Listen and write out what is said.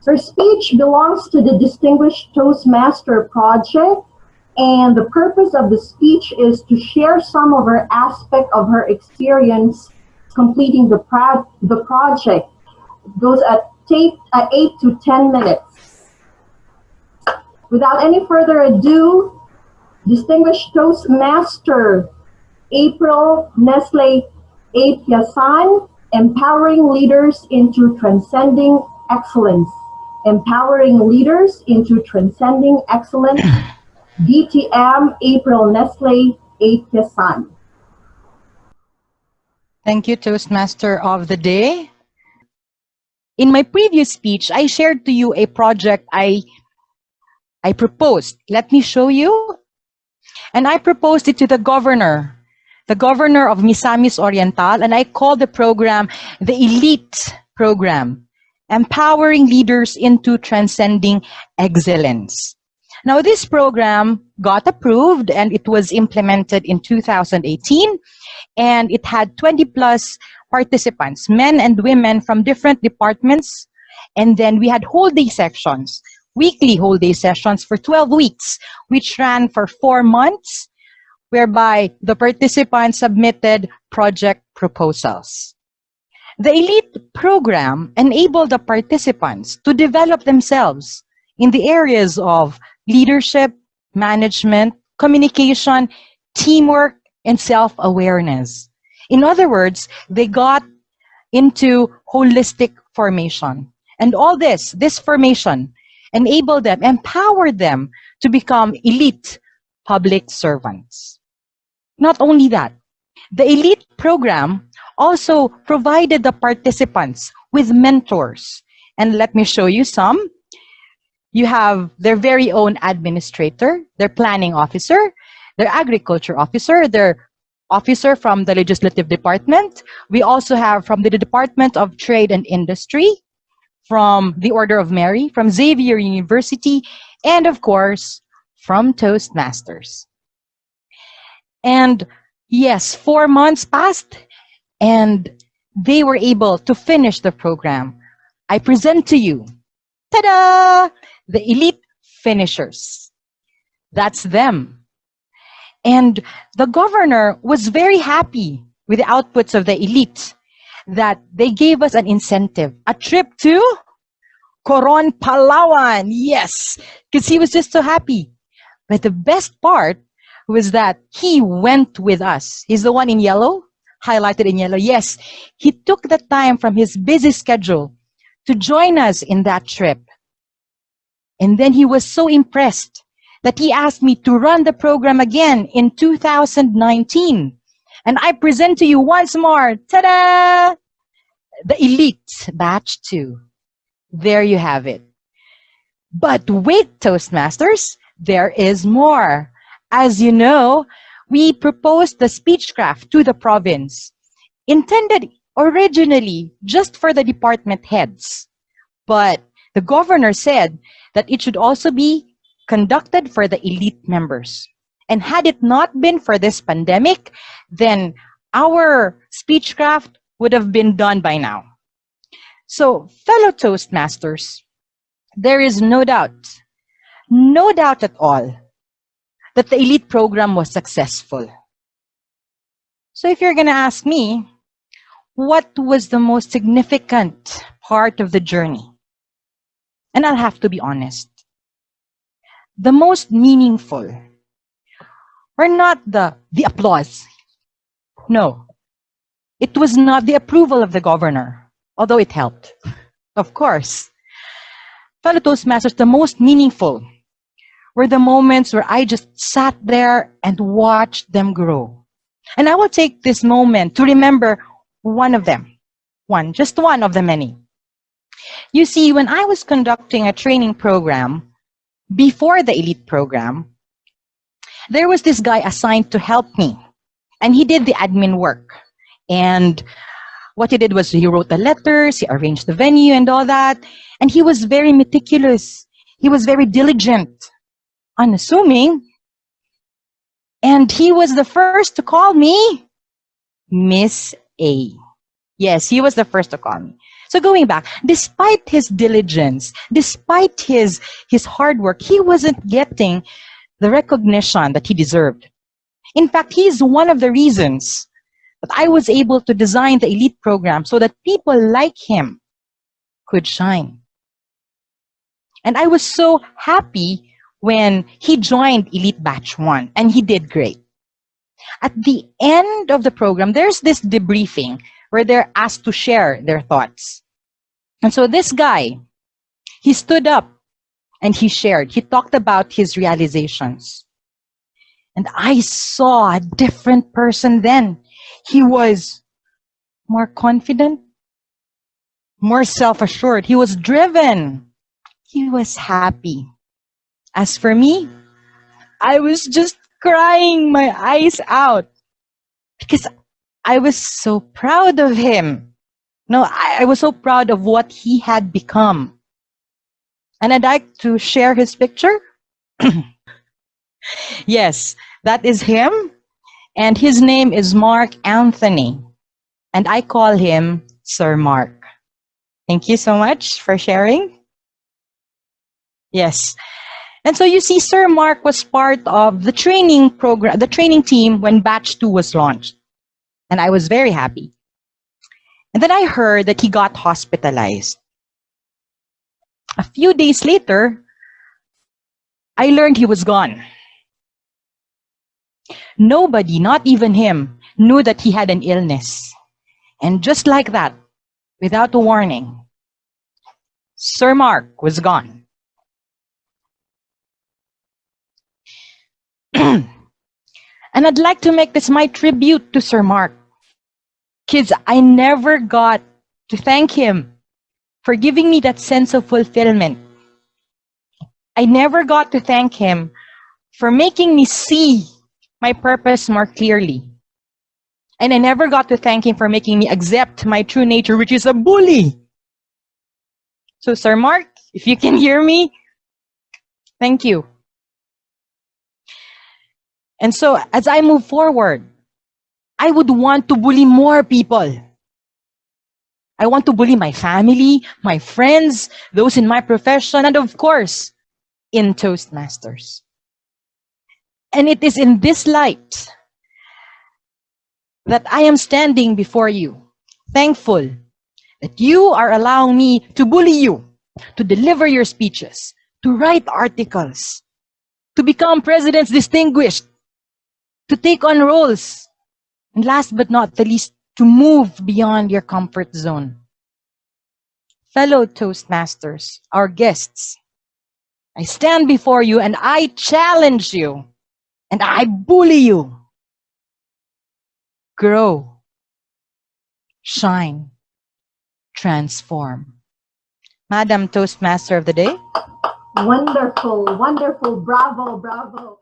Her speech belongs to the Distinguished Toastmaster Project, and the purpose of the speech is to share some of her aspect of her experience completing the project. It goes at 8 to 10 minutes. Without any further ado, Distinguished Toastmaster April Nestlie A. Piasan, Empowering Leaders into Transcending Excellence. Empowering Leaders into Transcending Excellence, DTM April Nestlie A. Piasan. Thank you, Toastmaster of the Day. In my previous speech, I shared to you a project I proposed. Let me show you. And I proposed it to the governor of Misamis Oriental, and I called the program the Elite Program, Empowering Leaders into Transcending Excellence. Now, this program got approved and it was implemented in 2018, and it had 20 plus participants, men and women from different departments. And then we had whole day sessions, weekly whole day sessions for 12 weeks, which ran for 4 months, whereby the participants submitted project proposals. The Elite Program enabled the participants to develop themselves in the areas of leadership, management, communication, teamwork, and self-awareness. In other words, they got into holistic formation. And all this formation enabled them, empowered them to become elite public servants. Not only that, the Elite Program also provided the participants with mentors. And let me show you some. You have their very own administrator, their planning officer, their agriculture officer, their officer from the legislative department. We also have from the Department of Trade and Industry, from the Order of Mary, from Xavier University, and of course, from Toastmasters. And yes, 4 months passed, and they were able to finish the program. I present to you, ta-da! The Elite Finishers. That's them. And the governor was very happy with the outputs of the elite, that they gave us an incentive, a trip to Coron, Palawan. Yes, because he was just so happy. But the best part was that he went with us. He's the one in yellow, highlighted in yellow. Yes, he took the time from his busy schedule to join us in that trip. And then he was so impressed that he asked me to run the program again in 2019. And I present to you once more, ta-da! The Elite Batch 2. There you have it. But wait, Toastmasters, there is more. As you know, we proposed the speechcraft to the province, intended originally just for the department heads. But the governor said that it should also be conducted for the elite members. And had it not been for this pandemic, then our speechcraft would have been done by now. So, fellow Toastmasters, there is no doubt at all, that the Elite Program was successful. So if you're going to ask me, what was the most significant part of the journey? And I'll have to be honest. The most meaningful were not the applause. No. It was not the approval of the governor, although it helped. Of course. Fellow Toastmasters, the most meaningful were the moments where I just sat there and watched them grow. And I will take this moment to remember one of them. Just one of the many. You see, when I was conducting a training program before the Elite Program, there was this guy assigned to help me. And he did the admin work. And what he did was he wrote the letters, he arranged the venue and all that. And he was very meticulous. He was very diligent. Unassuming. And he was the first to call me Miss A. Yes, he was the first to call me. So going back, despite his diligence, despite his hard work, he wasn't getting the recognition that he deserved. In fact, he's one of the reasons that I was able to design the elite program so that people like him could shine. And I was so happy when he joined Elite Batch 1, and he did great. At the end of the program, there's this debriefing where they're asked to share their thoughts. And so this guy, he stood up and he shared. He talked about his realizations. And I saw a different person then. He was more confident, more self-assured. He was driven. He was happy. As for me, I was just crying my eyes out because I was so proud of him. No, I was so proud of what he had become. And I'd like to share his picture. Yes, that is him. And his name is Mark Anthony. And I call him Sir Mark. Thank you so much for sharing. Yes. And so you see, Sir Mark was part of the training program, the training team when Batch 2 was launched. And I was very happy. And then I heard that he got hospitalized. A few days later, I learned he was gone. Nobody, not even him, knew that he had an illness. And just like that, without a warning, Sir Mark was gone. And I'd like to make this my tribute to Sir Mark. Kids, I never got to thank him for giving me that sense of fulfillment. I never got to thank him for making me see my purpose more clearly. And I never got to thank him for making me accept my true nature, which is a bully. So, Sir Mark, if you can hear me, thank you. And so, as I move forward, I would want to bully more people. I want to bully my family, my friends, those in my profession, and of course, in Toastmasters. And it is in this light that I am standing before you, thankful that you are allowing me to bully you, to deliver your speeches, to write articles, to become President's Distinguished, to take on roles, and last but not the least, to move beyond your comfort zone. Fellow Toastmasters, our guests, I stand before you and I challenge you and I bully you. Grow, shine, transform. Madam Toastmaster of the Day. Wonderful, wonderful. Bravo, bravo.